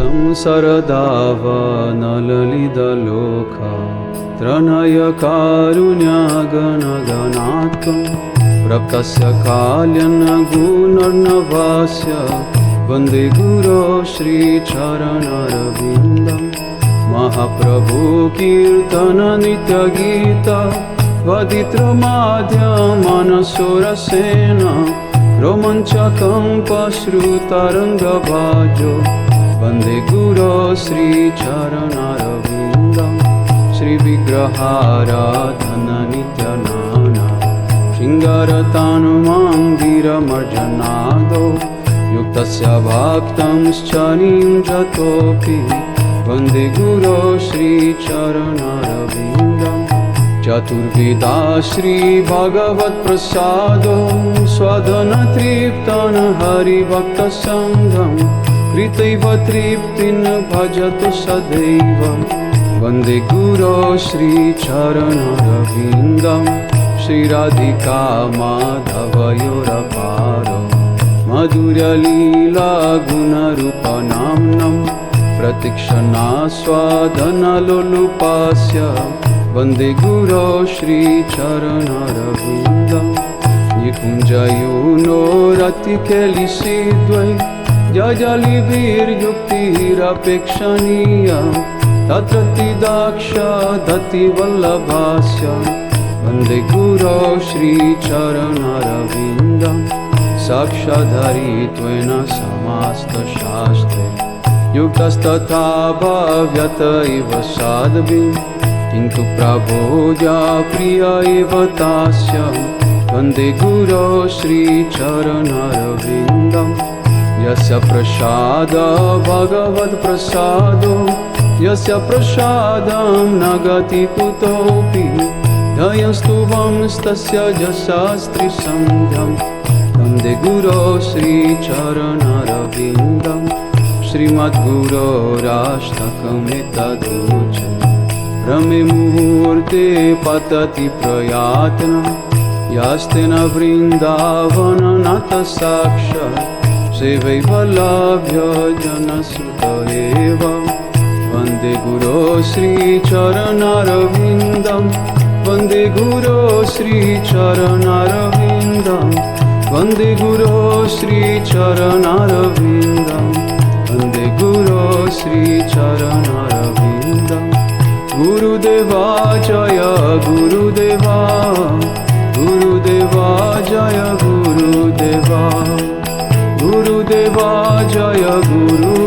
संसरदावनललितलोका त्रणयकारुण्यागणगणात्कं प्रकस्य काल्यन्नगुणर्नवास्य वन्दे गुरो श्रीचरणरविन्दं महाप्रभु कीर्तन नित्यगीता वदित्रमाध्यमनसोरसेन रोमञ्चकम्पश्रुतरङ्गभाजो वन्दे गुरो श्रीचरणरविन्दं श्रीविग्रहाराधन नित्यनाना शृङ्गारतानुमाङ्गिरमर्जनादो युक्तस्य भक्तंश्चनिं जतोऽपि वन्दे गुरो श्रीचरणरविन्दं चतुर्विधा श्रीभगवत्प्रसादो स्वधनतृप्तं हरिभक्तसङ्घं कृतैव तृप्तिं भजतु सदैव वन्दे गुरो श्रीचरणरविन्दं श्रीराधिका माधवयोरपारो मधुरलीलागुणरूपनाम्नं प्रतीक्षणास्वादनलोलुपस्य वन्दे गुरो श्रीचरणरविन्दं निकुञ्जयूनोरतिकेलिसिद्वै जजलिभिर्युक्तिरपेक्षणीया तत्रतिदाक्षदतिवल्लभास्य वन्दे गुरो श्रीचरणरविन्दं साक्षाद्धरित्वेन समास्तशास्त्रे युक्तस्तथा भव्यत इव साध्वीं किन्तु प्रबोध्या प्रिय एव तास्य वन्दे गुरो श्रीचरणरविन्दं यस्य प्रसाद भगवत्प्रसादो यस्य प्रसादं न गति कुतोऽपि धयस्तुवंस्तस्य जशास्त्रिसन्ध्यं वन्दे गुरो श्रीचरणरविन्दं श्रीमद्गुरोराष्टकमेतदुच्यते रमे मुहूर्ते पतति प्रयातनं यास्तेन वृन्दावननाथ साक्षात् सेवैवलभ्य जनसुत एव वन्दे गुरो श्रीचरणरविन्दं वन्दे गुरो श्रीचरणरविन्दं वन्दे गुरो श्रीचरणरविन्दं वन्दे गुरो श्रीचरणरविन्दं गुरुदेवा जय गुरुदेवा गुरुदेवा जय गुरुदेवा गुरुदेवा जय गुरु